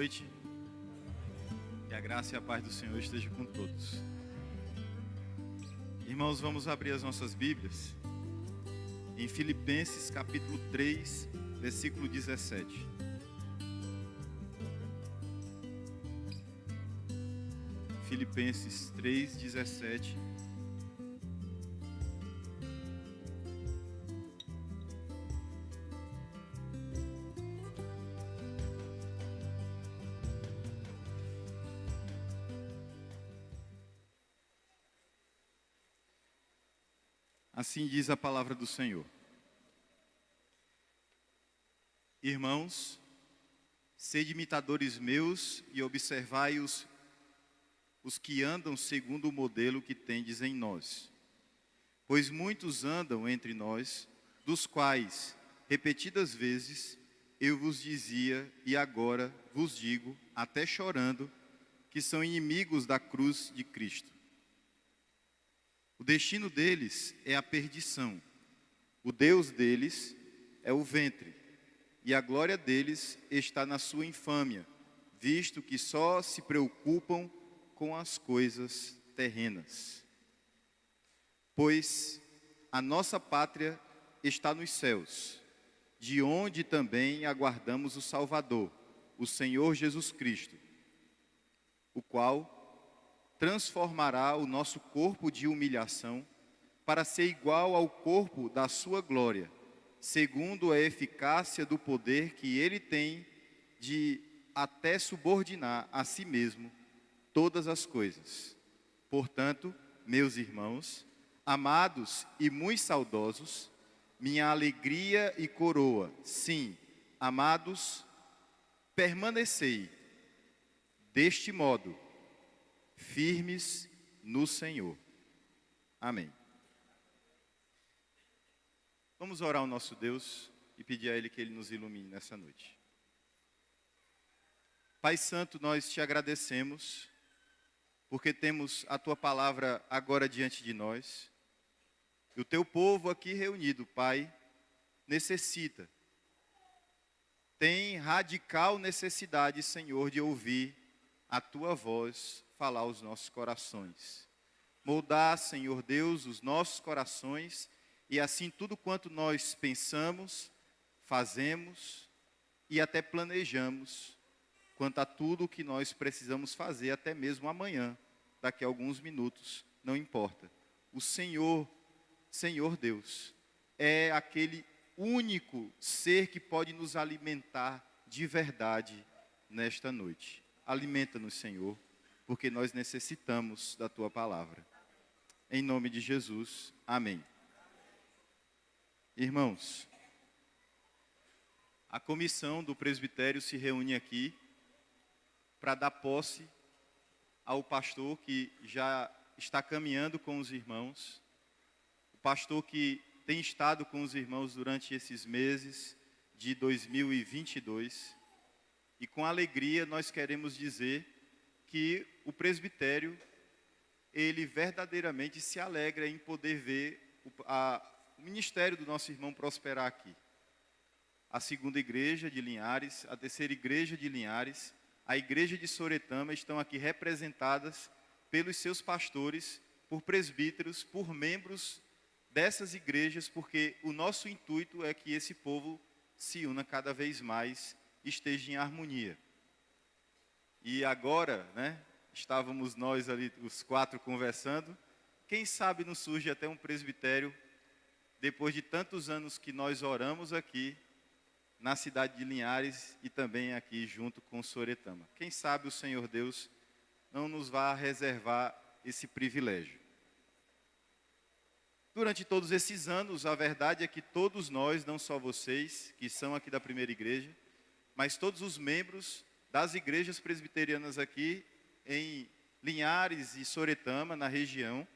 noite. Que a graça e a paz do Senhor esteja com todos. Irmãos, vamos abrir as nossas Bíblias em Filipenses capítulo 3, versículo 17. Filipenses 3, 17. Assim diz a palavra do Senhor. Irmãos, sede imitadores meus e observai os que andam segundo o modelo que tendes em nós. Pois muitos andam entre nós, dos quais, repetidas vezes, eu vos dizia e agora vos digo, até chorando, que são inimigos da cruz de Cristo. O destino deles é a perdição, o Deus deles é o ventre, e a glória deles está na sua infâmia, visto que só se preocupam com as coisas terrenas. Pois a nossa pátria está nos céus, de onde também aguardamos o Salvador, o Senhor Jesus Cristo, o qual transformará o nosso corpo de humilhação para ser igual ao corpo da sua glória, segundo a eficácia do poder que ele tem de até subordinar a si mesmo todas as coisas. Portanto, meus irmãos, amados e muito saudosos, minha alegria e coroa, sim, amados, permanecei deste modo, firmes no Senhor. Amém. Vamos orar ao nosso Deus e pedir a Ele que Ele nos ilumine nessa noite. Pai Santo, nós te agradecemos, porque temos a Tua palavra agora diante de nós. E o Teu povo aqui reunido, Pai, necessita, tem radical necessidade, Senhor, de ouvir a Tua voz falar aos nossos corações. Moldar, Senhor Deus, os nossos corações e assim tudo quanto nós pensamos, fazemos e até planejamos quanto a tudo o que nós precisamos fazer, até mesmo amanhã, daqui a alguns minutos, não importa. O Senhor, Senhor Deus, é aquele único ser que pode nos alimentar de verdade nesta noite. Alimenta-nos, Senhor, porque nós necessitamos da Tua palavra. Em nome de Jesus, amém. Irmãos, a comissão do presbitério se reúne aqui para dar posse ao pastor que já está caminhando com os irmãos, o pastor que tem estado com os irmãos durante esses meses de 2022, e com alegria nós queremos dizer que o presbitério, ele verdadeiramente se alegra em poder ver o ministério do nosso irmão prosperar aqui. A segunda igreja de Linhares, a terceira igreja de Linhares, a igreja de Soretama estão aqui representadas pelos seus pastores, por presbíteros, por membros dessas igrejas, porque o nosso intuito é que esse povo se una cada vez mais, esteja em harmonia. E agora, estávamos nós ali, os quatro, conversando. Quem sabe não surge até um presbitério, depois de tantos anos que nós oramos aqui, na cidade de Linhares e também aqui junto com Soretama. Quem sabe o Senhor Deus não nos vai reservar esse privilégio. Durante todos esses anos, a verdade é que todos nós, não só vocês, que são aqui da primeira igreja, mas todos os membros das igrejas presbiterianas aqui em Linhares e Soretama, na região,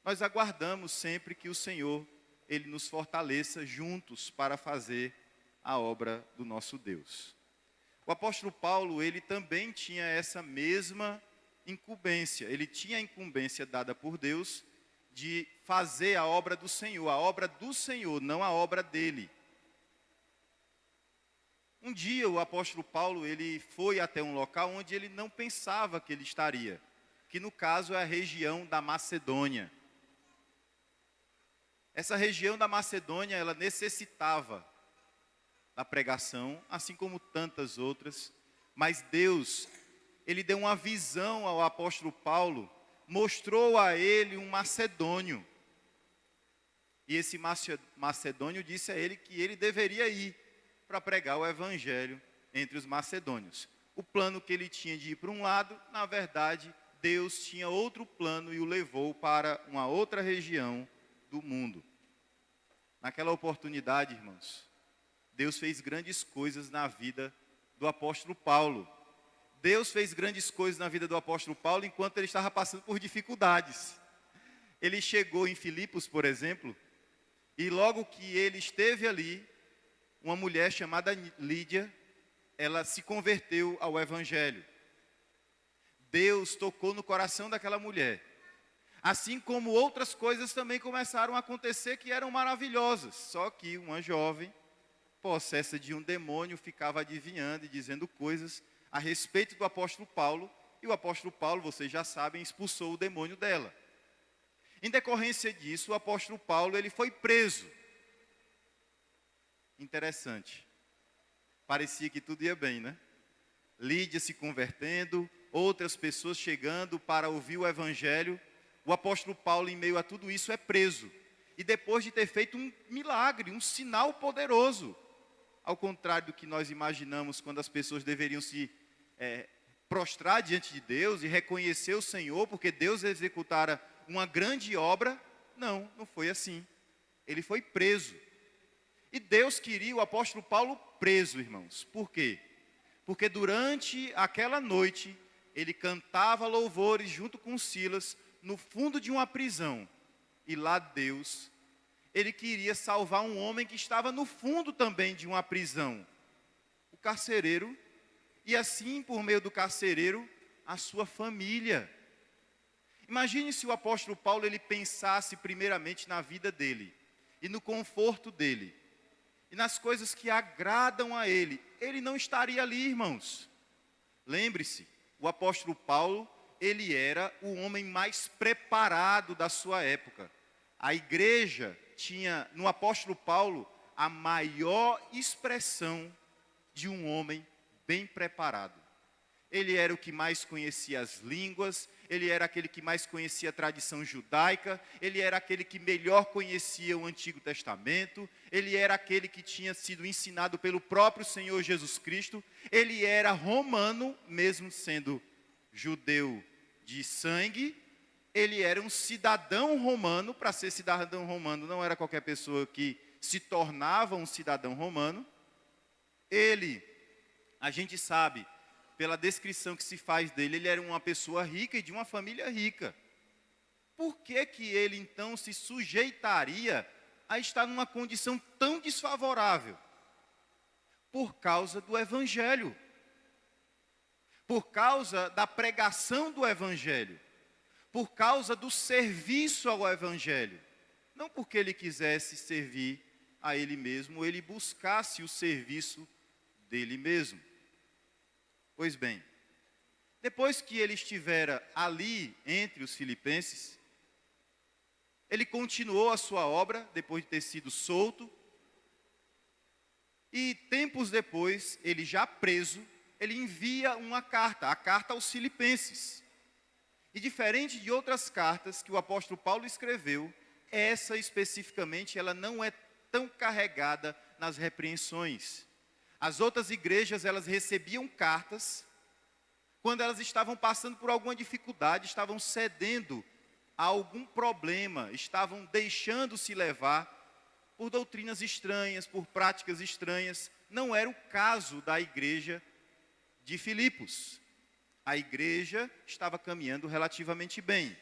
nós aguardamos sempre que o Senhor, Ele nos fortaleça juntos para fazer a obra do nosso Deus. O apóstolo Paulo, ele também tinha essa mesma incumbência, ele tinha a incumbência dada por Deus de fazer a obra do Senhor, não a obra dele. Um dia o apóstolo Paulo, ele foi até um local onde ele não pensava que ele estaria, que no caso é a região da Macedônia. Essa região da Macedônia, ela necessitava da pregação, assim como tantas outras, mas Deus, ele deu uma visão ao apóstolo Paulo, mostrou a ele um macedônio. E esse macedônio disse a ele que ele deveria ir para pregar o evangelho entre os macedônios. O plano que ele tinha de ir para um lado, na verdade, Deus tinha outro plano e o levou para uma outra região do mundo. Naquela oportunidade, irmãos, Deus fez grandes coisas na vida do apóstolo Paulo. Deus fez grandes coisas na vida do apóstolo Paulo enquanto ele estava passando por dificuldades. Ele chegou em Filipos, por exemplo, e logo que ele esteve ali, uma mulher chamada Lídia, ela se converteu ao evangelho. Deus tocou no coração daquela mulher. Assim como outras coisas também começaram a acontecer que eram maravilhosas. Só que uma jovem, possessa de um demônio, ficava adivinhando e dizendo coisas a respeito do apóstolo Paulo. E o apóstolo Paulo, vocês já sabem, expulsou o demônio dela. Em decorrência disso, o apóstolo Paulo, ele foi preso. Interessante. Parecia que tudo ia bem, né? Lídia se convertendo, outras pessoas chegando para ouvir o evangelho. O apóstolo Paulo, em meio a tudo isso, é preso. E depois de ter feito um milagre, um sinal poderoso. Ao contrário do que nós imaginamos quando as pessoas deveriam se prostrar diante de Deus e reconhecer o Senhor, porque Deus executara uma grande obra. Não, não foi assim. Ele foi preso. E Deus queria o apóstolo Paulo preso, irmãos. Por quê? Porque durante aquela noite, ele cantava louvores junto com Silas, no fundo de uma prisão. E lá Deus, ele queria salvar um homem que estava no fundo também de uma prisão. O carcereiro, e assim, por meio do carcereiro, a sua família. Imagine se o apóstolo Paulo, ele pensasse primeiramente na vida dele, e no conforto dele, e nas coisas que agradam a ele. Ele não estaria ali, irmãos. Lembre-se, o apóstolo Paulo, ele era o homem mais preparado da sua época. A igreja tinha, no apóstolo Paulo, a maior expressão de um homem bem preparado. Ele era o que mais conhecia as línguas, ele era aquele que mais conhecia a tradição judaica, ele era aquele que melhor conhecia o Antigo Testamento, ele era aquele que tinha sido ensinado pelo próprio Senhor Jesus Cristo, ele era romano, mesmo sendo judeu de sangue, ele era um cidadão romano. Para ser cidadão romano não era qualquer pessoa que se tornava um cidadão romano. Ele, a gente sabe, pela descrição que se faz dele, ele era uma pessoa rica e de uma família rica. Por que que ele então se sujeitaria a estar numa condição tão desfavorável? Por causa do evangelho. Por causa da pregação do evangelho. Por causa do serviço ao evangelho. Não porque ele quisesse servir a ele mesmo, ou ele buscasse o serviço dele mesmo. Pois bem, depois que ele estivera ali entre os filipenses, ele continuou a sua obra, depois de ter sido solto, e tempos depois, ele já preso, ele envia uma carta, a carta aos filipenses. E diferente de outras cartas que o apóstolo Paulo escreveu, essa especificamente, ela não é tão carregada nas repreensões. As outras igrejas, elas recebiam cartas quando elas estavam passando por alguma dificuldade, estavam cedendo a algum problema, estavam deixando-se levar por doutrinas estranhas, por práticas estranhas. Não era o caso da igreja de Filipos. A igreja estava caminhando relativamente bem,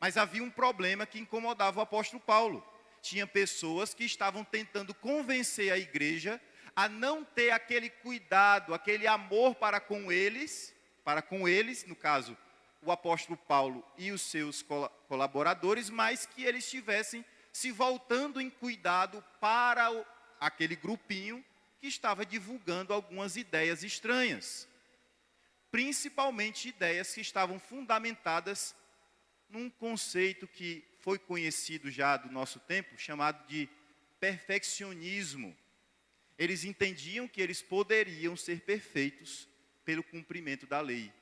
mas havia um problema que incomodava o apóstolo Paulo. Tinha pessoas que estavam tentando convencer a igreja a não ter aquele cuidado, aquele amor para com eles, no caso, o apóstolo Paulo e os seus colaboradores, mas que eles estivessem se voltando em cuidado para aquele grupinho que estava divulgando algumas ideias estranhas, principalmente ideias que estavam fundamentadas num conceito que foi conhecido já do nosso tempo, chamado de perfeccionismo. Eles entendiam que eles poderiam ser perfeitos pelo cumprimento da lei.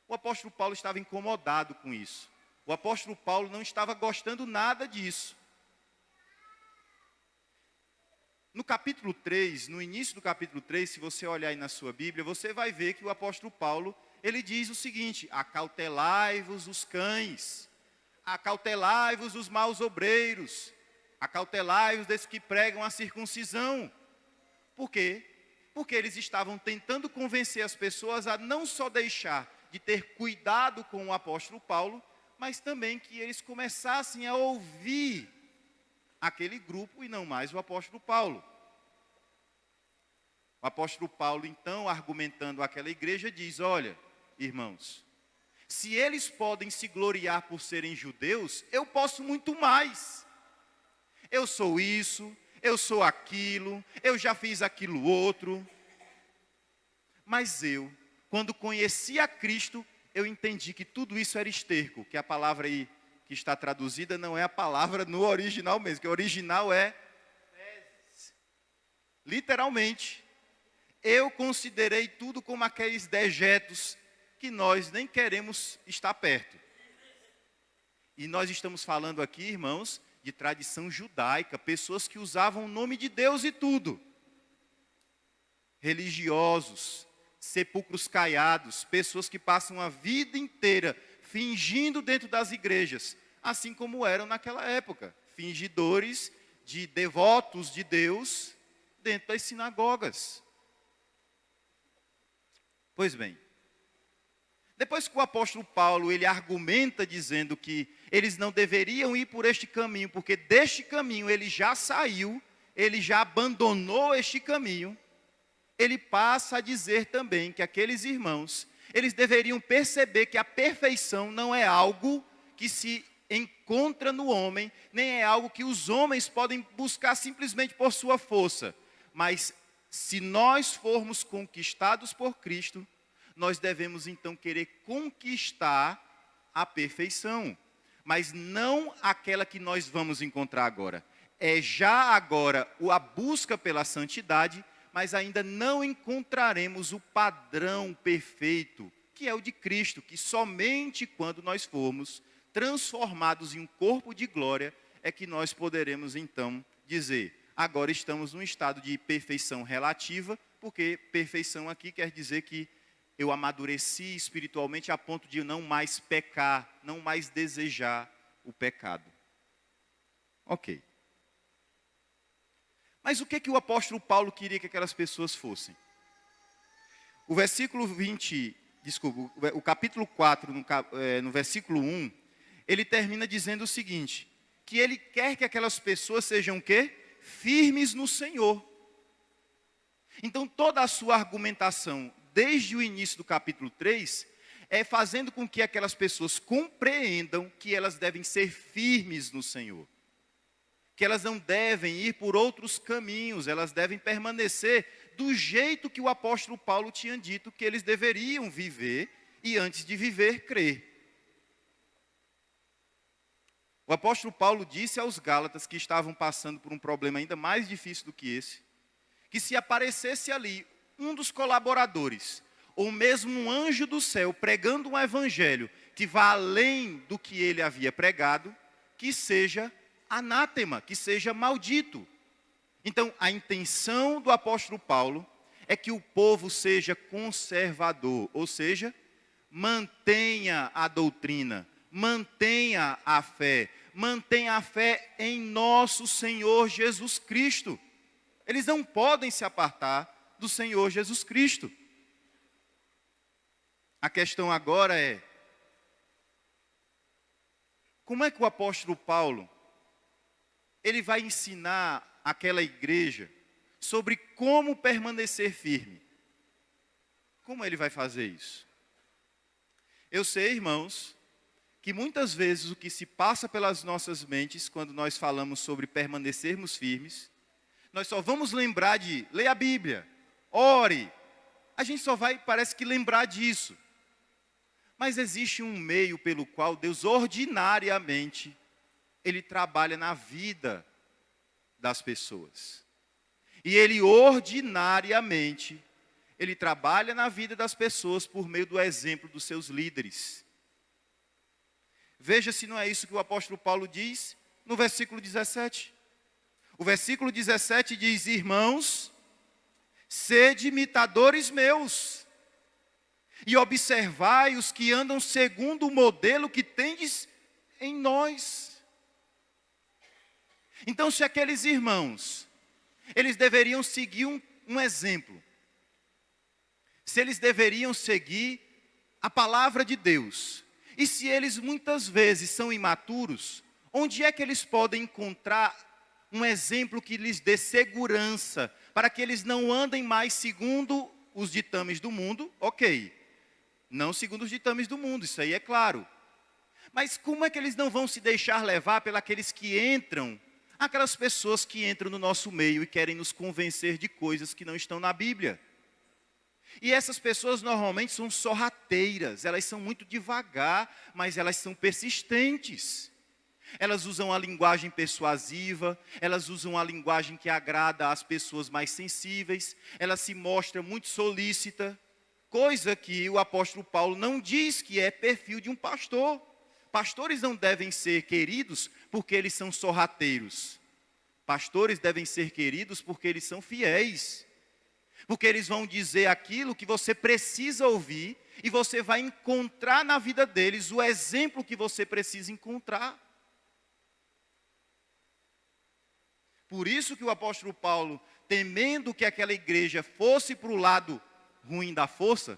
O apóstolo Paulo estava incomodado com isso. O apóstolo Paulo não estava gostando nada disso. No capítulo 3, no início do capítulo 3, se você olhar aí na sua Bíblia, você vai ver que o apóstolo Paulo, ele diz o seguinte: acautelai-vos os cães, acautelai-vos os maus obreiros, acautelai-vos desses que pregam a circuncisão. Por quê? Porque eles estavam tentando convencer as pessoas a não só deixar de ter cuidado com o apóstolo Paulo, mas também que eles começassem a ouvir aquele grupo e não mais o apóstolo Paulo. O apóstolo Paulo, então, argumentando àquela igreja, diz: olha, irmãos, se eles podem se gloriar por serem judeus, eu posso muito mais. Eu sou isso, eu sou aquilo, eu já fiz aquilo outro. Mas eu, quando conheci a Cristo, eu entendi que tudo isso era esterco, que a palavra aí que está traduzida não é a palavra no original mesmo, que o original é literalmente. Eu considerei tudo como aqueles dejetos que nós nem queremos estar perto. E nós estamos falando aqui, irmãos, de tradição judaica, pessoas que usavam o nome de Deus e tudo. Religiosos, sepulcros caiados, pessoas que passam a vida inteira fingindo dentro das igrejas, assim como eram naquela época, fingidores de devotos de Deus dentro das sinagogas. Pois bem, depois que o apóstolo Paulo, ele argumenta dizendo que eles não deveriam ir por este caminho, porque deste caminho ele já saiu, ele já abandonou este caminho, ele passa a dizer também que aqueles irmãos, eles deveriam perceber que a perfeição não é algo que se encontra no homem, nem é algo que os homens podem buscar simplesmente por sua força, mas se nós formos conquistados por Cristo, nós devemos então querer conquistar a perfeição, mas não aquela que nós vamos encontrar agora. É já agora a busca pela santidade, mas ainda não encontraremos o padrão perfeito, que é o de Cristo, que somente quando nós formos transformados em um corpo de glória, é que nós poderemos então dizer: agora estamos num estado de perfeição relativa, porque perfeição aqui quer dizer que eu amadureci espiritualmente a ponto de não mais pecar, não mais desejar o pecado. Ok. Mas o que o apóstolo Paulo queria que aquelas pessoas fossem? O versículo 20, o capítulo 4, no versículo 1, ele termina dizendo o seguinte: que ele quer que aquelas pessoas sejam o quê? Firmes no Senhor. Então toda a sua argumentação, desde o início do capítulo 3, é fazendo com que aquelas pessoas compreendam que elas devem ser firmes no Senhor. Que elas não devem ir por outros caminhos, elas devem permanecer do jeito que o apóstolo Paulo tinha dito que eles deveriam viver, e antes de viver, crer. O apóstolo Paulo disse aos Gálatas que estavam passando por um problema ainda mais difícil do que esse, que se aparecesse ali um dos colaboradores, ou mesmo um anjo do céu pregando um evangelho que vá além do que ele havia pregado, que seja anátema, que seja maldito. Então, a intenção do apóstolo Paulo é que o povo seja conservador, ou seja, mantenha a doutrina, mantenha a fé em nosso Senhor Jesus Cristo. Eles não podem se apartar do Senhor Jesus Cristo. A questão agora é: como é que o apóstolo Paulo ele vai ensinar aquela igreja sobre como permanecer firme? Como ele vai fazer isso? Eu sei, irmãos, que muitas vezes o que se passa pelas nossas mentes quando nós falamos sobre permanecermos firmes, nós só vamos lembrar de ler a Bíblia, ore. A gente só vai, parece que, lembrar disso. Mas existe um meio pelo qual Deus ordinariamente, Ele trabalha na vida das pessoas. E Ele ordinariamente, Ele trabalha na vida das pessoas por meio do exemplo dos seus líderes. Veja se não é isso que o apóstolo Paulo diz no versículo 17. O versículo 17 diz: irmãos, sede imitadores meus, e observai os que andam segundo o modelo que tendes em nós. Então, se aqueles irmãos, eles deveriam seguir um exemplo, se eles deveriam seguir a palavra de Deus, e se eles muitas vezes são imaturos, onde é que eles podem encontrar um exemplo que lhes dê segurança, para que eles não andem mais segundo os ditames do mundo? Ok, não segundo os ditames do mundo, isso aí é claro. Mas como é que eles não vão se deixar levar pelos que entram, aquelas pessoas que entram no nosso meio e querem nos convencer de coisas que não estão na Bíblia? E essas pessoas normalmente são sorrateiras, elas são muito devagar, mas elas são persistentes. Elas usam a linguagem persuasiva, elas usam a linguagem que agrada às pessoas mais sensíveis, ela se mostra muito solícita, coisa que o apóstolo Paulo não diz que é perfil de um pastor. Pastores não devem ser queridos porque eles são sorrateiros. Pastores devem ser queridos porque eles são fiéis. Porque eles vão dizer aquilo que você precisa ouvir e você vai encontrar na vida deles o exemplo que você precisa encontrar. Por isso que o apóstolo Paulo, temendo que aquela igreja fosse para o lado ruim da força,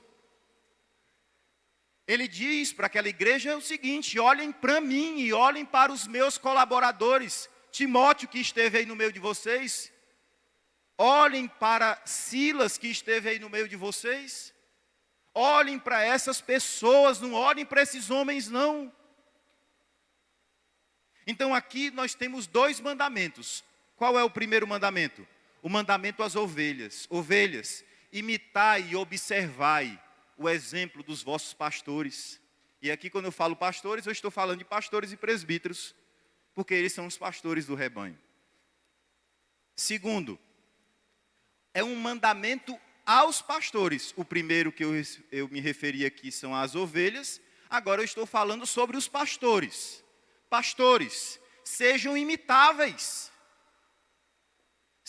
ele diz para aquela igreja o seguinte: olhem para mim e olhem para os meus colaboradores, Timóteo, que esteve aí no meio de vocês. Olhem para Silas, que esteve aí no meio de vocês. Olhem para essas pessoas, não olhem para esses homens, não. Então aqui nós temos 2 mandamentos. Qual é o primeiro mandamento? O mandamento às ovelhas. Ovelhas, imitai e observai o exemplo dos vossos pastores. E aqui, quando eu falo pastores, eu estou falando de pastores e presbíteros, porque eles são os pastores do rebanho. Segundo, é um mandamento aos pastores. O primeiro que eu me referi aqui são as ovelhas. Agora eu estou falando sobre os pastores. Pastores, sejam imitáveis.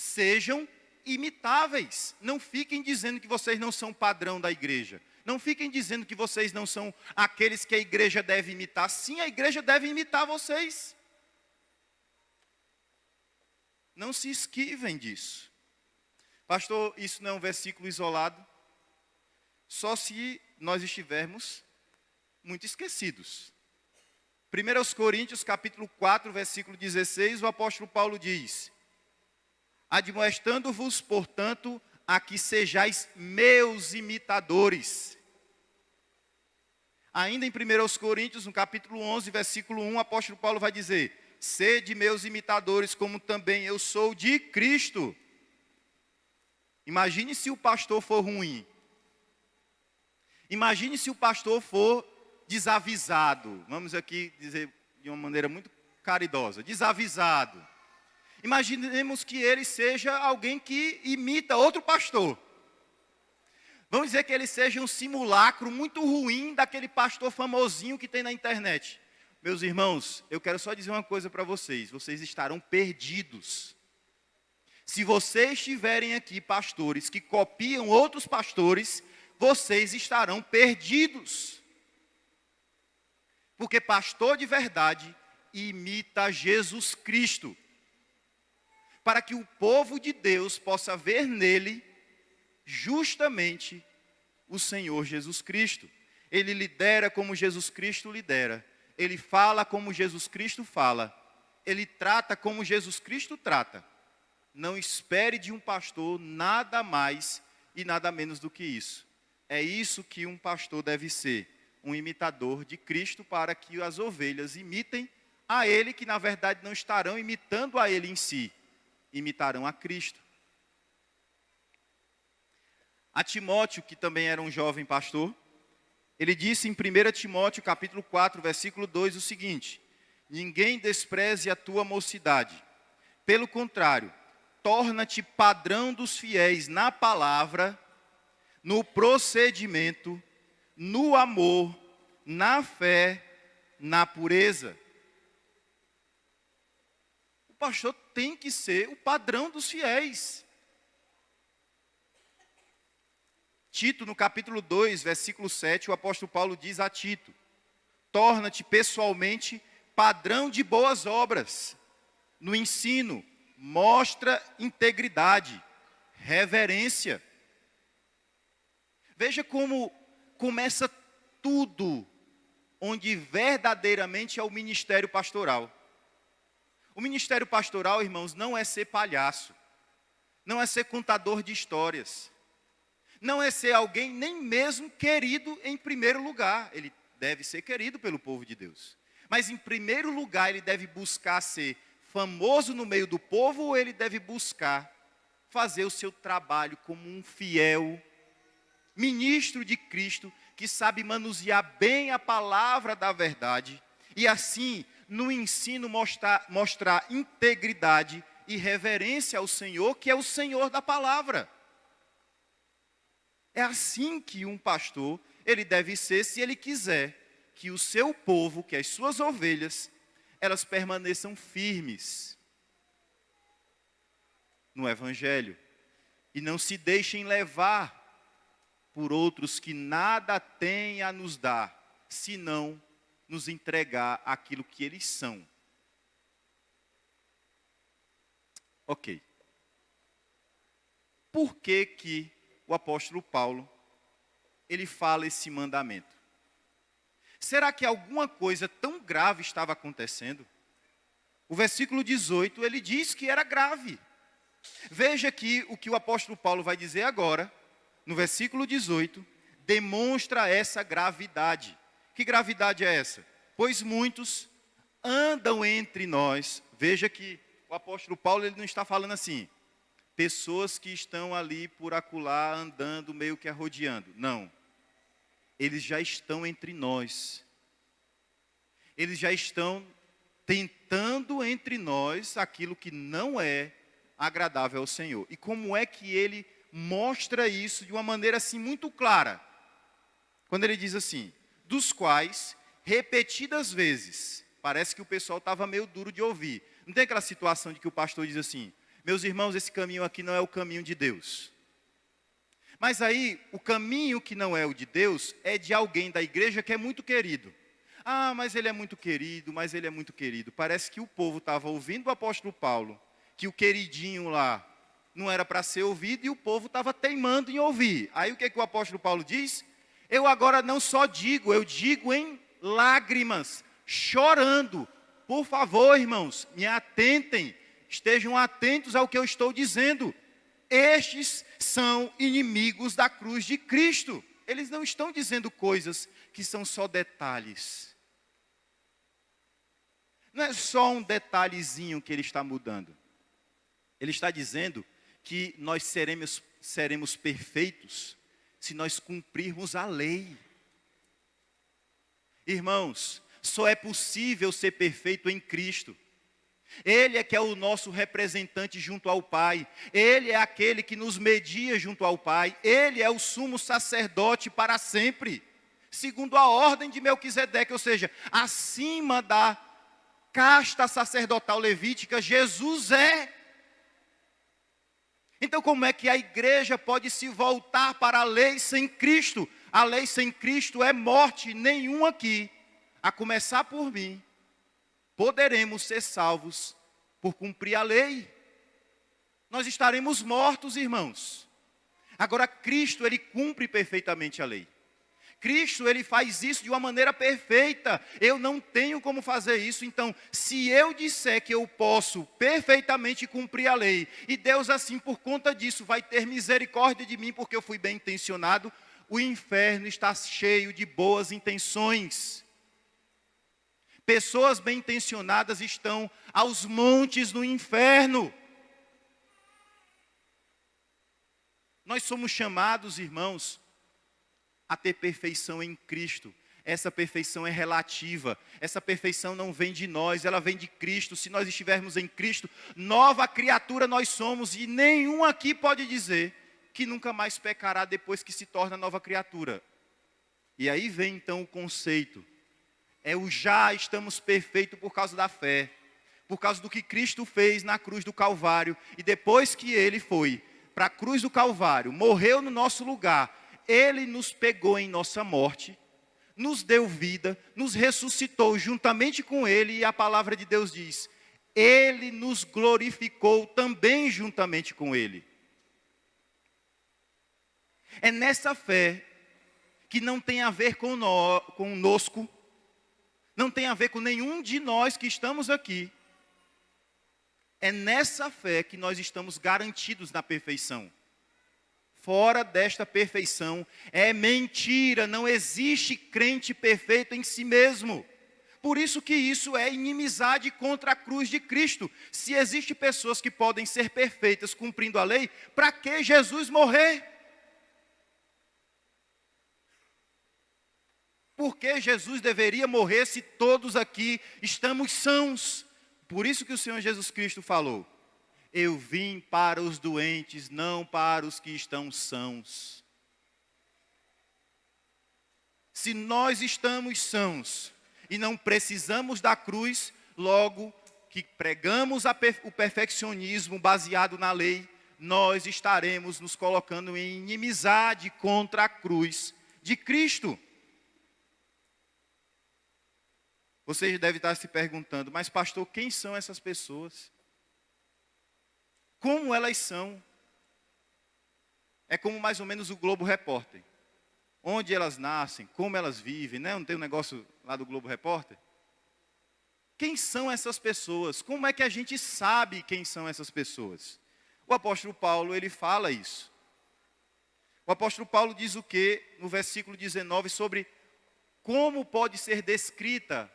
Sejam imitáveis. Não fiquem dizendo que vocês não são padrão da igreja. Não fiquem dizendo que vocês não são aqueles que a igreja deve imitar. Sim, a igreja deve imitar vocês. Não se esquivem disso. Pastor, isso não é um versículo isolado? Só se nós estivermos muito esquecidos. 1 Coríntios capítulo 4, versículo 16, o apóstolo Paulo diz: admoestando-vos, portanto, a que sejais meus imitadores. Ainda em 1 Coríntios, no capítulo 11, versículo 1, o apóstolo Paulo vai dizer: sede meus imitadores, como também eu sou de Cristo. Imagine se o pastor for ruim. Imagine se o pastor for desavisado. Vamos aqui dizer de uma maneira muito caridosa. Desavisado. Imaginemos que ele seja alguém que imita outro pastor. Vamos dizer que ele seja um simulacro muito ruim daquele pastor famosinho que tem na internet. Meus irmãos, eu quero só dizer uma coisa para vocês. Vocês estarão perdidos. Se vocês tiverem aqui pastores que copiam outros pastores, vocês estarão perdidos. Porque pastor de verdade imita Jesus Cristo. Para que o povo de Deus possa ver nele justamente o Senhor Jesus Cristo. Ele lidera como Jesus Cristo lidera. Ele fala como Jesus Cristo fala. Ele trata como Jesus Cristo trata. Não espere de um pastor nada mais e nada menos do que isso. É isso que um pastor deve ser, um imitador de Cristo, para que as ovelhas imitem a ele, que na verdade não estarão imitando a ele em si, imitarão a Cristo. A Timóteo, que também era um jovem pastor, ele disse em 1 Timóteo capítulo 4, versículo 2, o seguinte: ninguém despreze a tua mocidade. Pelo contrário, torna-te padrão dos fiéis na palavra, no procedimento, no amor, na fé, na pureza. O pastor tem que ser o padrão dos fiéis. Tito, no capítulo 2, versículo 7, o apóstolo Paulo diz a Tito: torna-te pessoalmente padrão de boas obras. No ensino, mostra integridade, reverência. Veja como começa tudo onde verdadeiramente é o ministério pastoral. O ministério pastoral, irmãos, não é ser palhaço, não é ser contador de histórias, não é ser alguém nem mesmo querido em primeiro lugar. Ele deve ser querido pelo povo de Deus, mas em primeiro lugar ele deve buscar ser famoso no meio do povo, ou ele deve buscar fazer o seu trabalho como um fiel ministro de Cristo, que sabe manusear bem a palavra da verdade, e assim, no ensino, mostrar integridade e reverência ao Senhor, que é o Senhor da palavra. É assim que um pastor, ele deve ser, se ele quiser que o seu povo, que as suas ovelhas, elas permaneçam firmes no Evangelho, e não se deixem levar por outros que nada têm a nos dar, senão nos entregar aquilo que eles são. Ok. Por que que o apóstolo Paulo, ele fala esse mandamento? Será que alguma coisa tão grave estava acontecendo? O versículo 18, ele diz que era grave. Veja que o que o apóstolo Paulo vai dizer agora, no versículo 18, demonstra essa gravidade. Que gravidade é essa? Pois muitos andam entre nós. Veja que o apóstolo Paulo, ele não está falando assim, pessoas que estão ali por acolá andando meio que arrodeando. Não. Eles já estão entre nós. Eles já estão tentando entre nós aquilo que não é agradável ao Senhor. E como é que ele mostra isso de uma maneira assim muito clara? Quando ele diz assim, dos quais repetidas vezes, parece que o pessoal estava meio duro de ouvir. Não tem aquela situação de que o pastor diz assim, meus irmãos, esse caminho aqui não é o caminho de Deus. Mas aí, o caminho que não é o de Deus, é de alguém da igreja que é muito querido. Ah, mas ele é muito querido, mas ele é muito querido. Parece que o povo estava ouvindo o apóstolo Paulo, que o queridinho lá não era para ser ouvido, e o povo estava teimando em ouvir. Aí o que o apóstolo Paulo diz? Eu agora não só digo, eu digo em lágrimas, chorando. Por favor, irmãos, me atentem, estejam atentos ao que eu estou dizendo. Estes são inimigos da cruz de Cristo. Eles não estão dizendo coisas que são só detalhes. Não é só um detalhezinho que ele está mudando. Ele está dizendo que nós seremos perfeitos se nós cumprirmos a lei. Irmãos, só é possível ser perfeito em Cristo. Ele é que é o nosso representante junto ao Pai. Ele é aquele que nos media junto ao Pai. Ele é o sumo sacerdote para sempre, segundo a ordem de Melquisedeque, ou seja, acima da casta sacerdotal levítica, Jesus é. Então como é que a igreja pode se voltar para a lei sem Cristo? A lei sem Cristo é morte. Nenhum aqui, a começar por mim, poderemos ser salvos por cumprir a lei. Nós estaremos mortos, irmãos. Agora Cristo, ele cumpre perfeitamente a lei. Cristo, ele faz isso de uma maneira perfeita. Eu não tenho como fazer isso. Então, se eu disser que eu posso perfeitamente cumprir a lei, e Deus assim, por conta disso, vai ter misericórdia de mim, porque eu fui bem intencionado, o inferno está cheio de boas intenções. Pessoas bem intencionadas estão aos montes no inferno. Nós somos chamados, irmãos, a ter perfeição em Cristo. Essa perfeição é relativa, essa perfeição não vem de nós, ela vem de Cristo. Se nós estivermos em Cristo, nova criatura nós somos, e nenhum aqui pode dizer que nunca mais pecará depois que se torna nova criatura. E aí vem então o conceito, é o já estamos perfeitos por causa da fé, por causa do que Cristo fez na cruz do Calvário, e depois que Ele foi para a cruz do Calvário, morreu no nosso lugar, Ele nos pegou em nossa morte, nos deu vida, nos ressuscitou juntamente com Ele, e a palavra de Deus diz, Ele nos glorificou também juntamente com Ele. É nessa fé, que não tem a ver conosco, não tem a ver com nenhum de nós que estamos aqui. É nessa fé que nós estamos garantidos na perfeição. Fora desta perfeição, é mentira, não existe crente perfeito em si mesmo. Por isso que isso é inimizade contra a cruz de Cristo. Se existem pessoas que podem ser perfeitas cumprindo a lei, para que Jesus morrer? Por que Jesus deveria morrer se todos aqui estamos sãos? Por isso que o Senhor Jesus Cristo falou, eu vim para os doentes, não para os que estão sãos. Se nós estamos sãos e não precisamos da cruz, logo que pregamos o perfeccionismo baseado na lei, nós estaremos nos colocando em inimizade contra a cruz de Cristo. Você deve estar se perguntando, mas pastor, quem são essas pessoas? Como elas são? É como mais ou menos o Globo Repórter. Onde elas nascem, como elas vivem, né? Não tem um negócio lá do Globo Repórter? Quem são essas pessoas? Como é que a gente sabe quem são essas pessoas? O apóstolo Paulo, ele fala isso. O apóstolo Paulo diz o quê? No versículo 19, sobre como pode ser descrita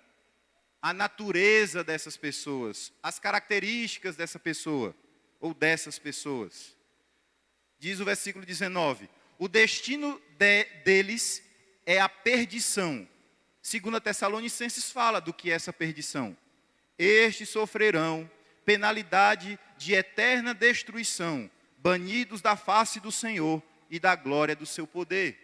a natureza dessas pessoas, as características dessa pessoa, ou dessas pessoas. Diz o versículo 19, o destino deles é a perdição. 2 Tessalonicenses fala do que é essa perdição. Estes sofrerão penalidade de eterna destruição, banidos da face do Senhor e da glória do seu poder.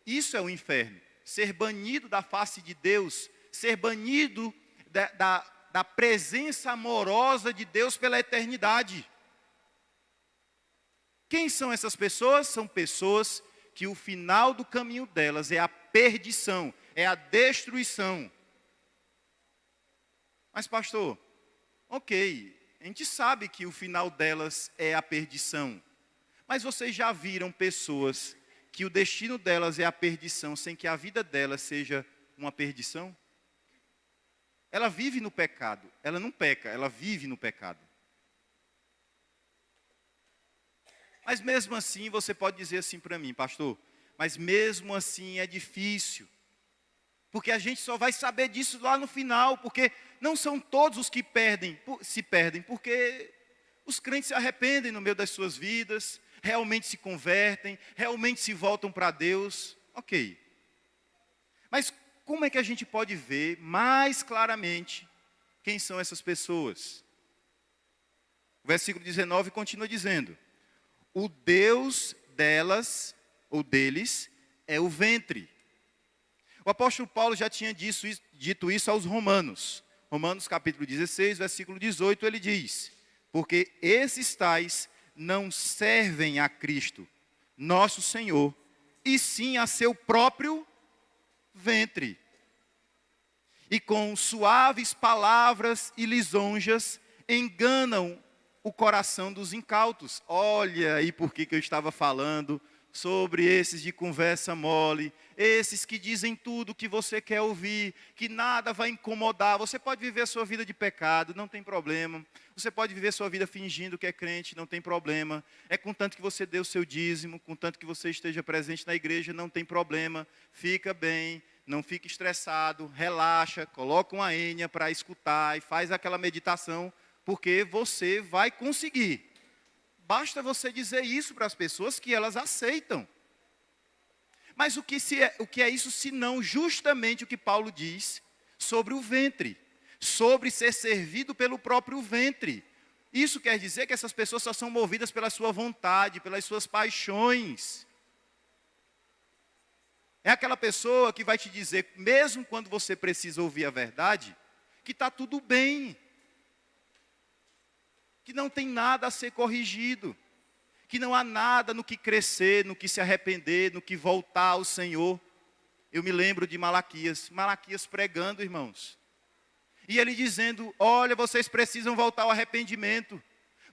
Isso é o inferno, ser banido da face de Deus, ser banido da presença amorosa de Deus pela eternidade. Quem são essas pessoas? São pessoas que o final do caminho delas é a perdição, é a destruição. Mas pastor, ok, a gente sabe que o final delas é a perdição. Mas vocês já viram pessoas que o destino delas é a perdição, sem que a vida delas seja uma perdição? Ela vive no pecado, ela não peca, ela vive no pecado. Mas mesmo assim, você pode dizer assim para mim, pastor, mas mesmo assim é difícil. Porque a gente só vai saber disso lá no final, porque não são todos os que se perdem, porque os crentes se arrependem no meio das suas vidas, realmente se convertem, realmente se voltam para Deus, ok. Mas como é que a gente pode ver mais claramente quem são essas pessoas? O versículo 19 continua dizendo, o Deus delas, ou deles, é o ventre. O apóstolo Paulo já tinha dito isso aos Romanos. Romanos capítulo 16, versículo 18, ele diz, porque esses tais não servem a Cristo, nosso Senhor, e sim a seu próprio ventre. E com suaves palavras e lisonjas enganam o coração dos incautos. Olha aí por que eu estava falando sobre esses de conversa mole, esses que dizem tudo o que você quer ouvir, que nada vai incomodar. Você pode viver a sua vida de pecado, não tem problema. Você pode viver a sua vida fingindo que é crente, não tem problema. É contanto que você dê o seu dízimo, contanto que você esteja presente na igreja, não tem problema. Fica bem, não fique estressado, relaxa, coloca uma ênia para escutar e faz aquela meditação, porque você vai conseguir. Basta você dizer isso para as pessoas que elas aceitam. Mas o que é isso senão justamente o que Paulo diz sobre o ventre, sobre ser servido pelo próprio ventre. Isso quer dizer que essas pessoas só são movidas pela sua vontade, pelas suas paixões. É aquela pessoa que vai te dizer, mesmo quando você precisa ouvir a verdade, que está tudo bem, que não tem nada a ser corrigido, que não há nada no que crescer, no que se arrepender, no que voltar ao Senhor. Eu me lembro de Malaquias pregando, irmãos. E ele dizendo, olha, vocês precisam voltar ao arrependimento.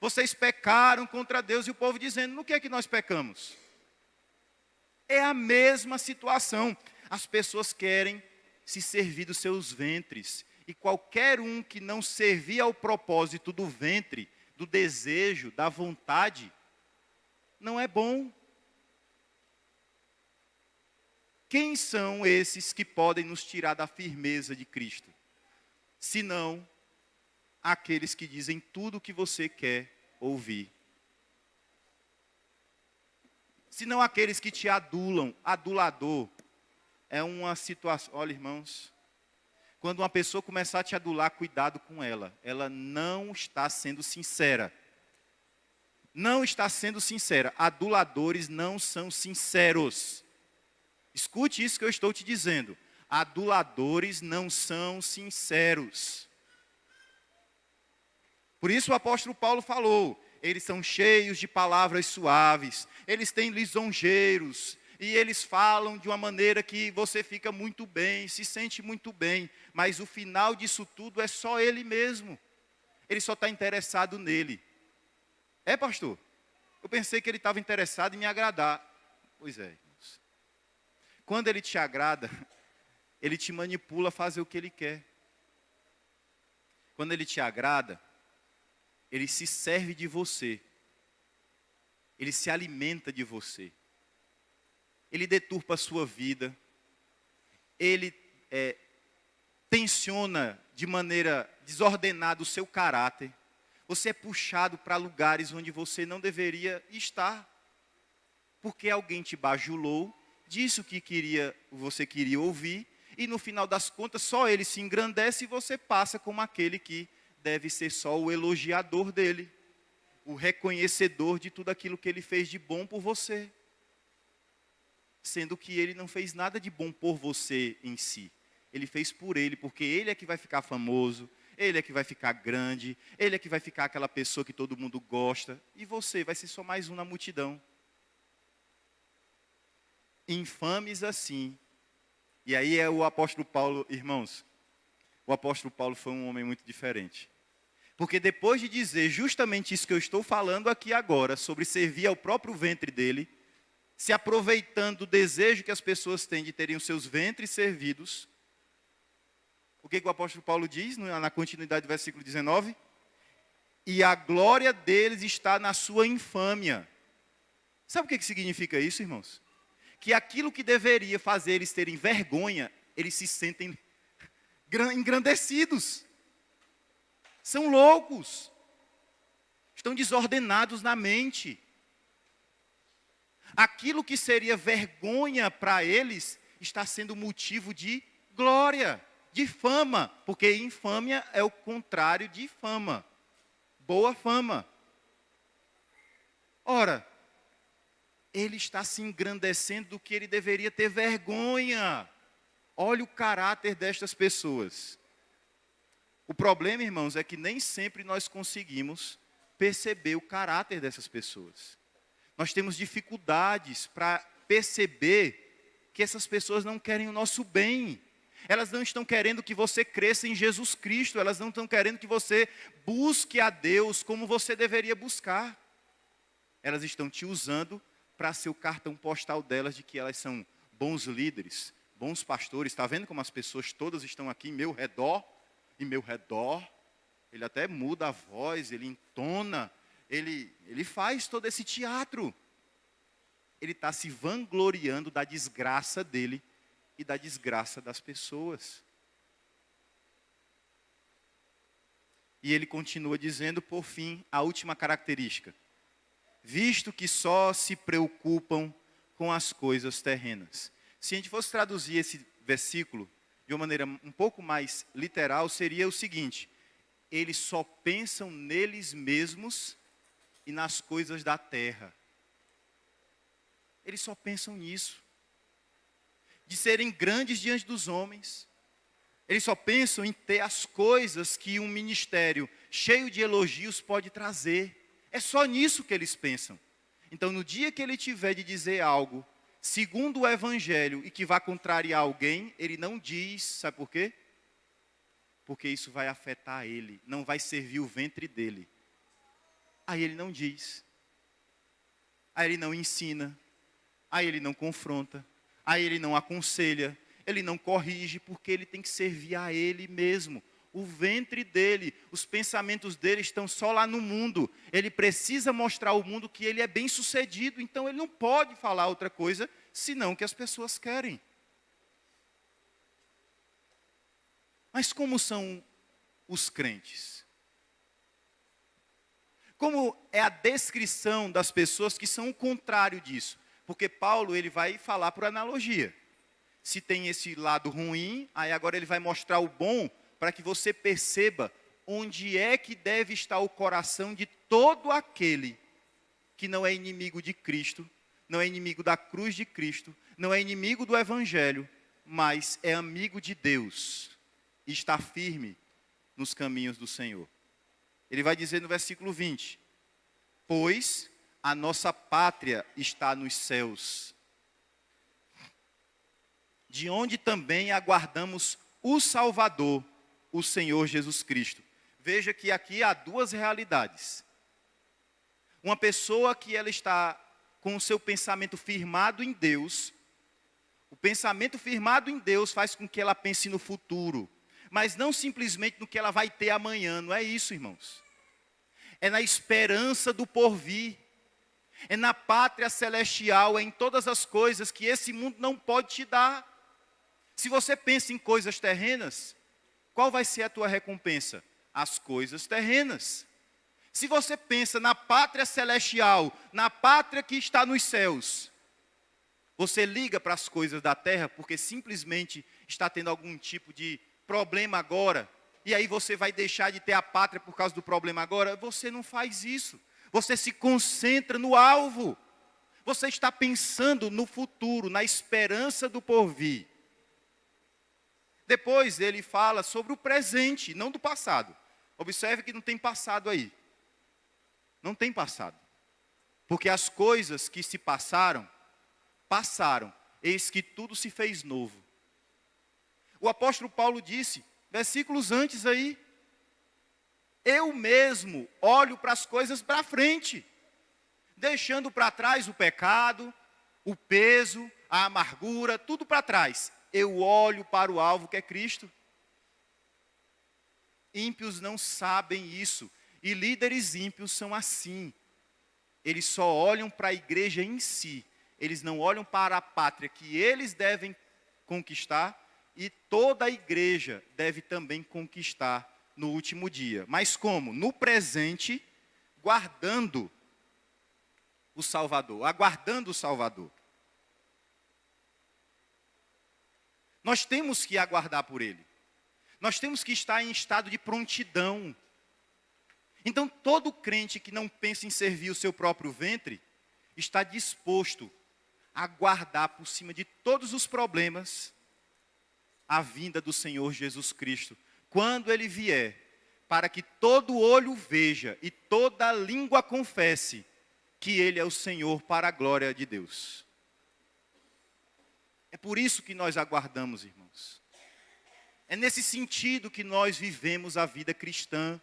Vocês pecaram contra Deus. E o povo dizendo, no que é que nós pecamos? É a mesma situação. As pessoas querem se servir dos seus ventres. E qualquer um que não servir ao propósito do ventre, do desejo, da vontade, não é bom. Quem são esses que podem nos tirar da firmeza de Cristo? Senão aqueles que dizem tudo o que você quer ouvir. Senão aqueles que te adulam. Adulador é uma situação. Olha, irmãos, quando uma pessoa começar a te adular, cuidado com ela. Ela não está sendo sincera. Não está sendo sincera. Aduladores não são sinceros. Escute isso que eu estou te dizendo. Aduladores não são sinceros. Por isso o apóstolo Paulo falou, eles são cheios de palavras suaves, eles têm lisonjeiros, e eles falam de uma maneira que você fica muito bem, se sente muito bem, mas o final disso tudo é só ele mesmo. Ele só está interessado nele. É, pastor? Eu pensei que ele estava interessado em me agradar. Pois é, irmãos. Quando ele te agrada, ele te manipula a fazer o que ele quer. Quando ele te agrada, ele se serve de você. Ele se alimenta de você. Ele deturpa a sua vida. Ele tensiona de maneira desordenada o seu caráter. Você é puxado para lugares onde você não deveria estar. Porque alguém te bajulou, disse o que você queria ouvir, e no final das contas só ele se engrandece e você passa como aquele que deve ser só o elogiador dele, o reconhecedor de tudo aquilo que ele fez de bom por você. Sendo que ele não fez nada de bom por você em si. Ele fez por ele, porque ele é que vai ficar famoso, ele é que vai ficar grande, ele é que vai ficar aquela pessoa que todo mundo gosta, e você vai ser só mais um na multidão. Infames assim. E aí é o apóstolo Paulo, irmãos, o apóstolo Paulo foi um homem muito diferente. Porque depois de dizer justamente isso que eu estou falando aqui agora, sobre servir ao próprio ventre dele, se aproveitando do desejo que as pessoas têm de terem os seus ventres servidos, o que o apóstolo Paulo diz na continuidade do versículo 19? E a glória deles está na sua infâmia. Sabe o que significa isso, irmãos? Que aquilo que deveria fazer eles terem vergonha, eles se sentem engrandecidos. São loucos. Estão desordenados na mente. Aquilo que seria vergonha para eles está sendo motivo de glória, de fama, porque infâmia é o contrário de fama. Boa fama. Ora, ele está se engrandecendo do que ele deveria ter vergonha. Olha o caráter destas pessoas. O problema, irmãos, é que nem sempre nós conseguimos perceber o caráter dessas pessoas. Nós temos dificuldades para perceber que essas pessoas não querem o nosso bem. Elas não estão querendo que você cresça em Jesus Cristo. Elas não estão querendo que você busque a Deus como você deveria buscar. Elas estão te usando para ser o cartão postal delas de que elas são bons líderes, bons pastores. Está vendo como as pessoas todas estão aqui em meu redor? Em meu redor. Ele até muda a voz, ele entona, ele faz todo esse teatro. Ele está se vangloriando da desgraça dele e da desgraça das pessoas. E ele continua dizendo, por fim, a última característica. visto que só se preocupam com as coisas terrenas. Se a gente fosse traduzir esse versículo de uma maneira um pouco mais literal, seria o seguinte: eles só pensam neles mesmos e nas coisas da terra. Eles só pensam nisso. De serem grandes diante dos homens. Eles só pensam em ter as coisas que um ministério cheio de elogios pode trazer. É só nisso que eles pensam. Então, no dia que ele tiver de dizer algo segundo o Evangelho e que vá contrariar alguém, ele não diz, sabe por quê? Porque isso vai afetar ele, não vai servir o ventre dele. Aí ele não diz. Aí ele não ensina. Aí ele não confronta. Aí ele não aconselha. Ele não corrige, porque ele tem que servir a ele mesmo. O ventre dele, os pensamentos dele estão só lá no mundo. Ele precisa mostrar ao mundo que ele é bem sucedido. Então ele não pode falar outra coisa, senão o que as pessoas querem. Mas como são os crentes? Como é a descrição das pessoas que são o contrário disso? Porque Paulo ele vai falar por analogia. Se tem esse lado ruim, aí agora ele vai mostrar o bom, para que você perceba onde é que deve estar o coração de todo aquele que não é inimigo de Cristo, não é inimigo da cruz de Cristo, não é inimigo do Evangelho, mas é amigo de Deus e está firme nos caminhos do Senhor. Ele vai dizer no versículo 20: pois a nossa pátria está nos céus, de onde também aguardamos o Salvador, o Senhor Jesus Cristo. Veja que aqui há duas realidades. Uma pessoa que ela está com o seu pensamento firmado em Deus. O pensamento firmado em Deus faz com que ela pense no futuro, mas não simplesmente no que ela vai ter amanhã. Não é isso, irmãos. É na esperança do porvir. É na pátria celestial, é em todas as coisas que esse mundo não pode te dar. Se você pensa em coisas terrenas, qual vai ser a tua recompensa? As coisas terrenas. Se você pensa na pátria celestial, na pátria que está nos céus, você liga para as coisas da terra porque simplesmente está tendo algum tipo de problema agora, e aí você vai deixar de ter a pátria por causa do problema agora? Você não faz isso. Você se concentra no alvo. Você está pensando no futuro, na esperança do porvir. Depois ele fala sobre o presente, não do passado. Observe que não tem passado aí. Não tem passado. Porque as coisas que se passaram, passaram. Eis que tudo se fez novo. O apóstolo Paulo disse, versículos antes aí: eu mesmo olho para as coisas para frente, deixando para trás o pecado, o peso, a amargura, tudo para trás. Eu olho para o alvo que é Cristo. Ímpios não sabem isso. E líderes ímpios são assim. Eles só olham para a igreja em si. Eles não olham para a pátria que eles devem conquistar. E toda a igreja deve também conquistar no último dia. Mas como? No presente, guardando o Salvador. Aguardando o Salvador. Nós temos que aguardar por Ele. Nós temos que estar em estado de prontidão. Então, todo crente que não pensa em servir o seu próprio ventre, está disposto a aguardar por cima de todos os problemas a vinda do Senhor Jesus Cristo. Quando Ele vier, para que todo olho veja e toda língua confesse que Ele é o Senhor para a glória de Deus. É por isso que nós aguardamos, irmãos. É nesse sentido que nós vivemos a vida cristã.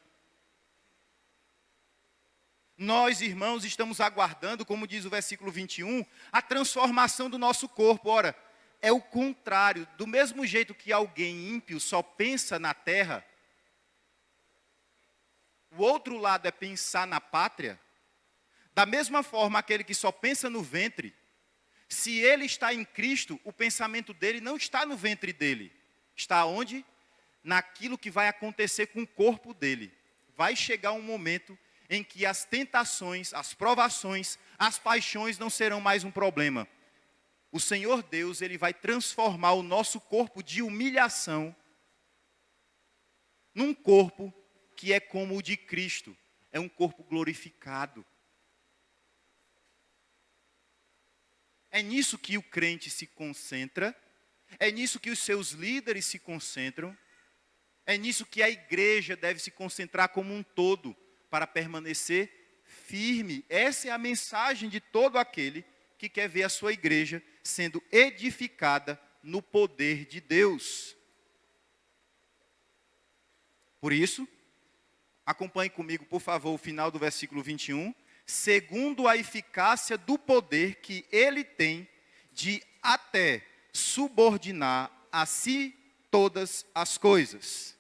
Nós, irmãos, estamos aguardando, como diz o versículo 21, a transformação do nosso corpo. Ora, é o contrário. Do mesmo jeito que alguém ímpio só pensa na terra, o outro lado é pensar na pátria. Da mesma forma, aquele que só pensa no ventre, se ele está em Cristo, o pensamento dele não está no ventre dele. Está onde? Naquilo que vai acontecer com o corpo dele. Vai chegar um momento em que as tentações, as provações, as paixões não serão mais um problema. O Senhor Deus, Ele vai transformar o nosso corpo de humilhação num corpo que é como o de Cristo. É um corpo glorificado. É nisso que o crente se concentra. É nisso que os seus líderes se concentram. É nisso que a igreja deve se concentrar como um todo, para permanecer firme. Essa é a mensagem de todo aquele que quer ver a sua igreja sendo edificada no poder de Deus. Por isso, acompanhe comigo, por favor, o final do versículo 21. Segundo a eficácia do poder que ele tem de até subordinar a si todas as coisas.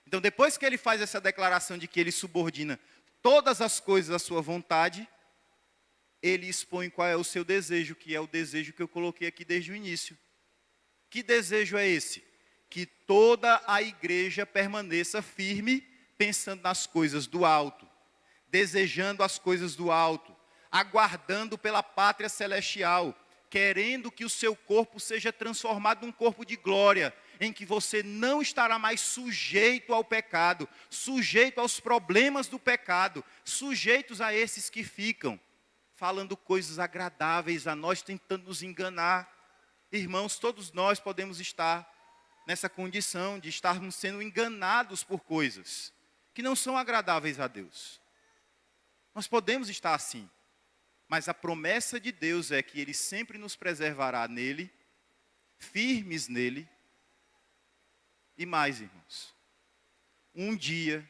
Então, depois que ele faz essa declaração de que ele subordina todas as coisas à sua vontade, ele expõe qual é o seu desejo, que é o desejo que eu coloquei aqui desde o início. Que desejo é esse? Que toda a igreja permaneça firme, pensando nas coisas do alto, desejando as coisas do alto, aguardando pela pátria celestial, querendo que o seu corpo seja transformado num corpo de glória, em que você não estará mais sujeito ao pecado, sujeito aos problemas do pecado, sujeitos a esses que ficam falando coisas agradáveis a nós, tentando nos enganar. Irmãos, todos nós podemos estar nessa condição de estarmos sendo enganados por coisas que não são agradáveis a Deus. Nós podemos estar assim, mas a promessa de Deus é que Ele sempre nos preservará nele, firmes nele. E mais, irmãos, um dia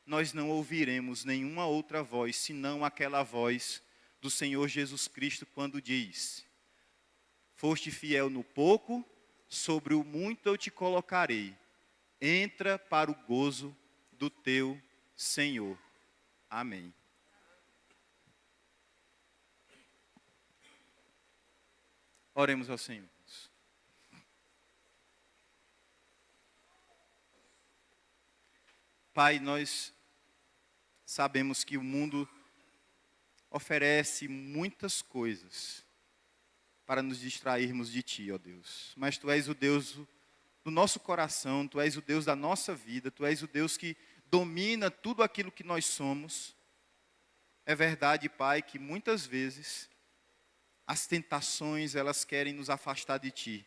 nós não ouviremos nenhuma outra voz, senão aquela voz do Senhor Jesus Cristo, quando diz: foste fiel no pouco, sobre o muito eu te colocarei. Entra para o gozo do teu Senhor. Amém. Oremos ao Senhor. Pai, nós sabemos que o mundo oferece muitas coisas para nos distrairmos de Ti, ó Deus. Mas Tu és o Deus do nosso coração, Tu és o Deus da nossa vida, Tu és o Deus que domina tudo aquilo que nós somos. É verdade, Pai, que muitas vezes as tentações, elas querem nos afastar de Ti.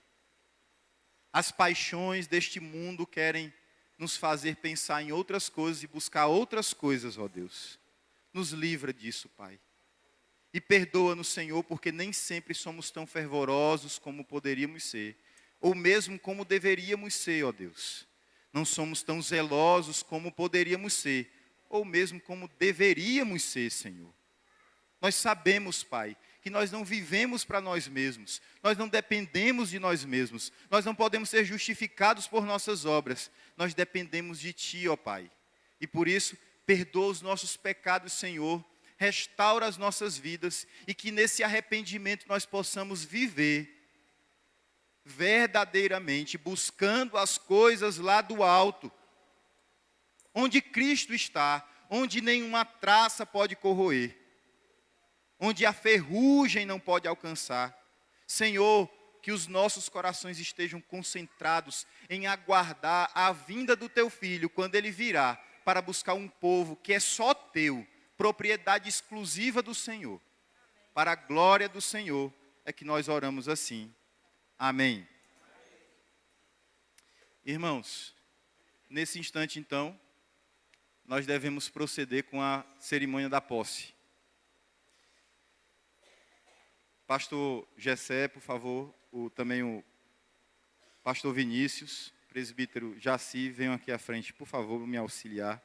As paixões deste mundo querem nos fazer pensar em outras coisas e buscar outras coisas, ó Deus. Nos livra disso, Pai. E perdoa-nos, Senhor, porque nem sempre somos tão fervorosos como poderíamos ser, ou mesmo como deveríamos ser, ó Deus. Não somos tão zelosos como poderíamos ser, ou mesmo como deveríamos ser, Senhor. Nós sabemos, Pai, que nós não vivemos para nós mesmos, nós não dependemos de nós mesmos, nós não podemos ser justificados por nossas obras, nós dependemos de Ti, ó Pai. E por isso, perdoa os nossos pecados, Senhor, restaura as nossas vidas, e que nesse arrependimento nós possamos viver verdadeiramente, buscando as coisas lá do alto, onde Cristo está, onde nenhuma traça pode corroer, onde a ferrugem não pode alcançar. Senhor, que os nossos corações estejam concentrados em aguardar a vinda do Teu Filho, quando Ele virá, para buscar um povo que é só Teu, propriedade exclusiva do Senhor. Para a glória do Senhor é que nós oramos assim. Amém. Irmãos, nesse instante então, nós devemos proceder com a cerimônia da posse. Pastor Gessé, por favor, também o pastor Vinícius, presbítero Jaci, venham aqui à frente, por favor, me auxiliar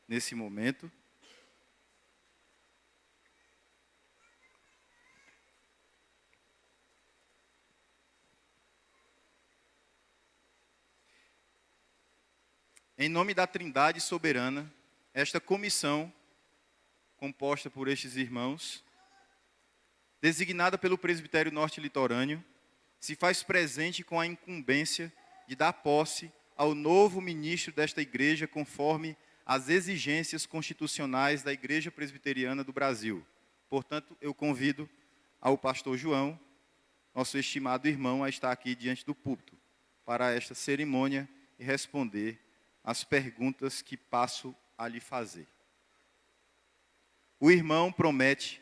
nesse momento. Em nome da Trindade soberana, esta comissão, composta por estes irmãos, designada pelo Presbitério Norte Litorâneo, se faz presente com a incumbência de dar posse ao novo ministro desta igreja, conforme às exigências constitucionais da Igreja Presbiteriana do Brasil. Portanto, eu convido ao pastor João, nosso estimado irmão, a estar aqui diante do púlpito para esta cerimônia e responder às perguntas que passo a lhe fazer. O irmão promete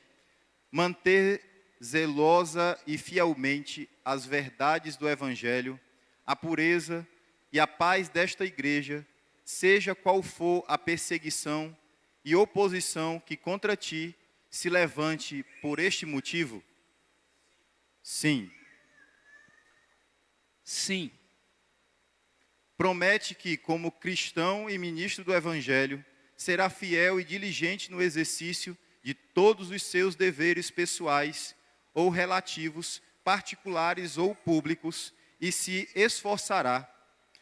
manter zelosa e fielmente as verdades do Evangelho, a pureza e a paz desta igreja, seja qual for a perseguição e oposição que contra ti se levante por este motivo? Sim. Sim. Promete que, como cristão e ministro do Evangelho, será fiel e diligente no exercício de todos os seus deveres pessoais ou relativos, particulares ou públicos, e se esforçará,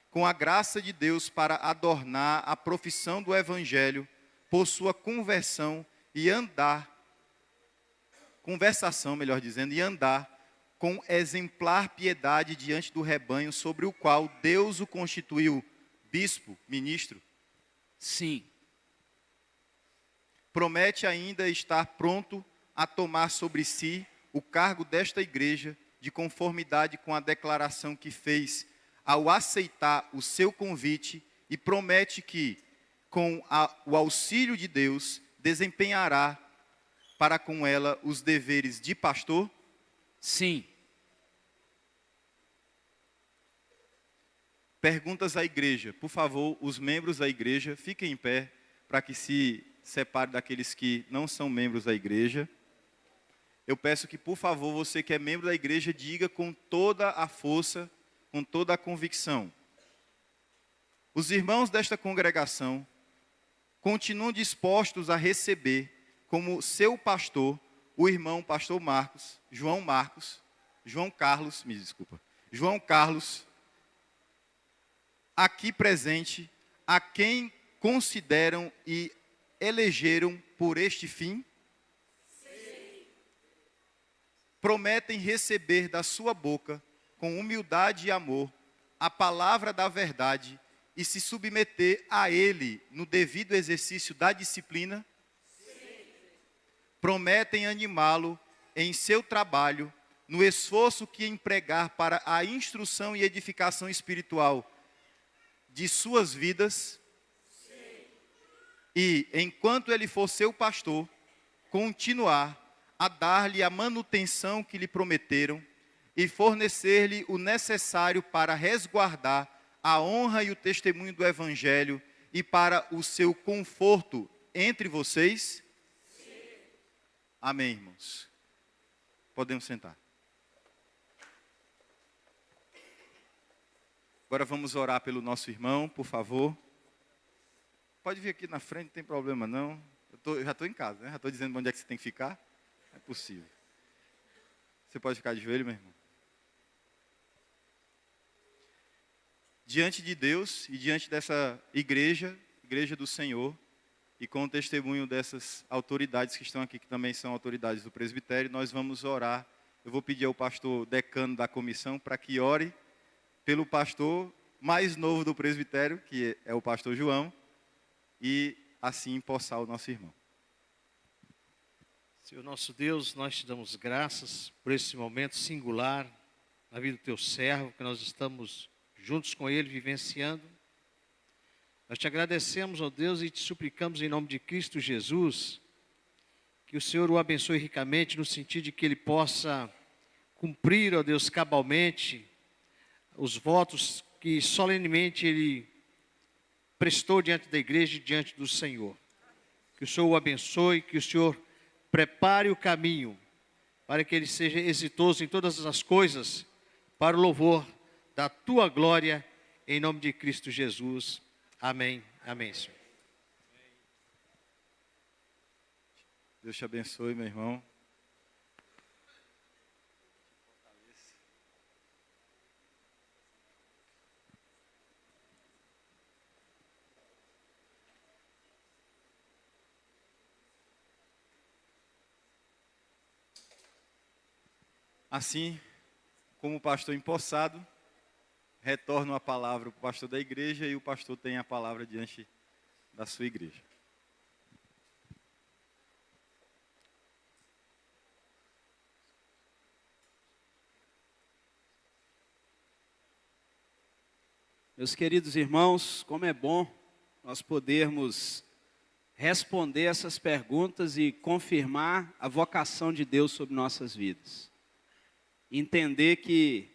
com a graça de Deus, para adornar a profissão do Evangelho por sua conversação, e andar com exemplar piedade diante do rebanho sobre o qual Deus o constituiu bispo, ministro. Sim. Promete ainda estar pronto a tomar sobre si o cargo desta igreja, de conformidade com a declaração que fez ao aceitar o seu convite, e promete que, com o auxílio de Deus, desempenhará para com ela os deveres de pastor? Sim. Perguntas à igreja. Por favor, os membros da igreja, fiquem em pé para que se separe daqueles que não são membros da igreja. Eu peço que, por favor, você que é membro da igreja, diga com toda a força, com toda a convicção: os irmãos desta congregação continuam dispostos a receber como seu pastor o irmão pastor João Carlos, aqui presente, a quem consideram e elegeram por este fim? Sim. Prometem receber da sua boca, com humildade e amor, a palavra da verdade e se submeter a ele no devido exercício da disciplina? Sim. Prometem animá-lo em seu trabalho, no esforço que empregar para a instrução e edificação espiritual de suas vidas? Sim. E, enquanto ele for seu pastor, continuar a dar-lhe a manutenção que lhe prometeram e fornecer-lhe o necessário para resguardar a honra e o testemunho do Evangelho e para o seu conforto entre vocês? Sim. Amém, irmãos. Podemos sentar. Agora vamos orar pelo nosso irmão, por favor. Pode vir aqui na frente, não tem problema não. Eu já estou em casa, né? Já estou dizendo onde é que você tem que ficar. É possível. Você pode ficar de joelho, meu irmão? Diante de Deus e diante dessa igreja do Senhor, e com o testemunho dessas autoridades que estão aqui, que também são autoridades do presbitério, nós vamos orar. Eu vou pedir ao pastor decano da comissão para que ore pelo pastor mais novo do presbitério, que é o pastor João, e assim empossar o nosso irmão. Senhor nosso Deus, nós te damos graças por esse momento singular na vida do teu servo, que nós estamos juntos com ele, vivenciando. Nós te agradecemos, ó Deus, e te suplicamos em nome de Cristo Jesus, que o Senhor o abençoe ricamente, no sentido de que ele possa cumprir, ó Deus, cabalmente, os votos que solenemente ele prestou diante da igreja e diante do Senhor. Que o Senhor o abençoe, que o Senhor prepare o caminho para que ele seja exitoso em todas as coisas, para o louvor da tua glória, em nome de Cristo Jesus. Amém. Amém, Senhor. Deus te abençoe, meu irmão. Assim, como o pastor empossado, retorno a palavra para o pastor da igreja e o pastor tem a palavra diante da sua igreja. Meus queridos irmãos, como é bom nós podermos responder essas perguntas e confirmar a vocação de Deus sobre nossas vidas. Entender que,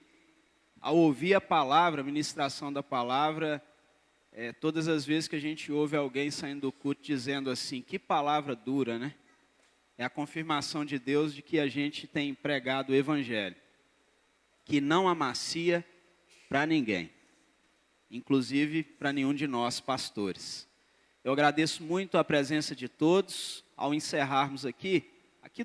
ao ouvir a palavra, a ministração da palavra, todas as vezes que a gente ouve alguém saindo do culto dizendo assim, que palavra dura, né? É a confirmação de Deus de que a gente tem pregado o Evangelho, que não amacia para ninguém, inclusive para nenhum de nós pastores. Eu agradeço muito a presença de todos. Ao encerrarmos aqui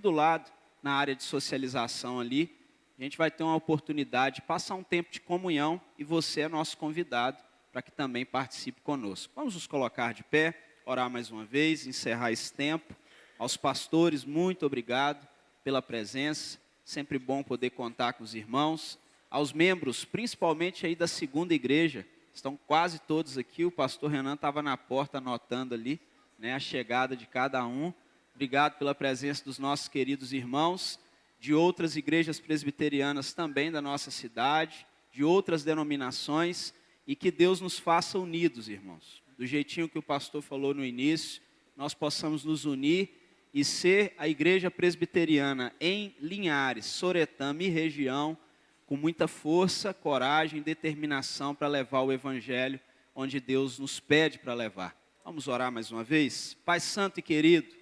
do lado, na área de socialização ali, a gente vai ter uma oportunidade de passar um tempo de comunhão e você é nosso convidado para que também participe conosco. Vamos nos colocar de pé, orar mais uma vez, encerrar esse tempo. Aos pastores, muito obrigado pela presença, sempre bom poder contar com os irmãos. Aos membros, principalmente aí da segunda igreja, estão quase todos aqui, o pastor Renan estava na porta anotando ali, né, a chegada de cada um. Obrigado pela presença dos nossos queridos irmãos, de outras igrejas presbiterianas também da nossa cidade, de outras denominações, e que Deus nos faça unidos, irmãos. Do jeitinho que o pastor falou no início, nós possamos nos unir e ser a igreja presbiteriana em Linhares, Soretama e região, com muita força, coragem e determinação para levar o Evangelho onde Deus nos pede para levar. Vamos orar mais uma vez? Pai Santo e querido,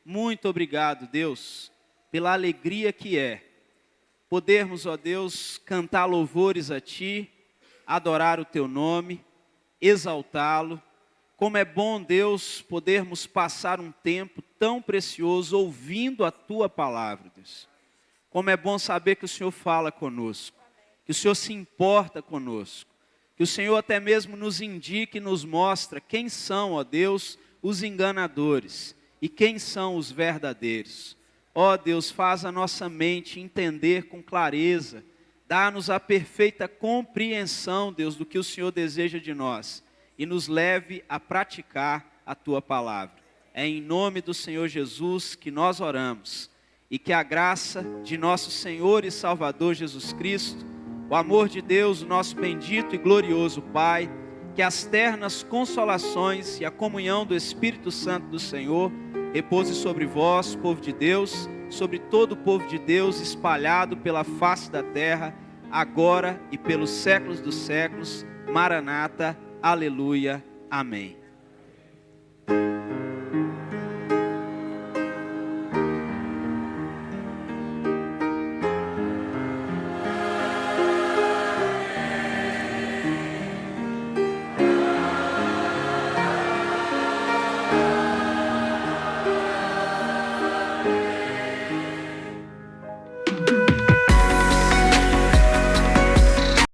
muito obrigado, Deus, pela alegria que é podermos, ó Deus, cantar louvores a Ti, adorar o Teu nome, exaltá-lo. Como é bom, Deus, podermos passar um tempo tão precioso ouvindo a Tua palavra, Deus. Como é bom saber que o Senhor fala conosco, que o Senhor se importa conosco, que o Senhor até mesmo nos indica e nos mostra quem são, ó Deus, os enganadores e quem são os verdadeiros. Ó Deus, faz a nossa mente entender com clareza, dá-nos a perfeita compreensão, Deus, do que o Senhor deseja de nós e nos leve a praticar a Tua palavra. É em nome do Senhor Jesus que nós oramos. E que a graça de nosso Senhor e Salvador Jesus Cristo, o amor de Deus, o nosso bendito e glorioso Pai, que as ternas consolações e a comunhão do Espírito Santo do Senhor repouse sobre vós, povo de Deus, sobre todo o povo de Deus espalhado pela face da terra, agora e pelos séculos dos séculos. Maranata, aleluia, amém.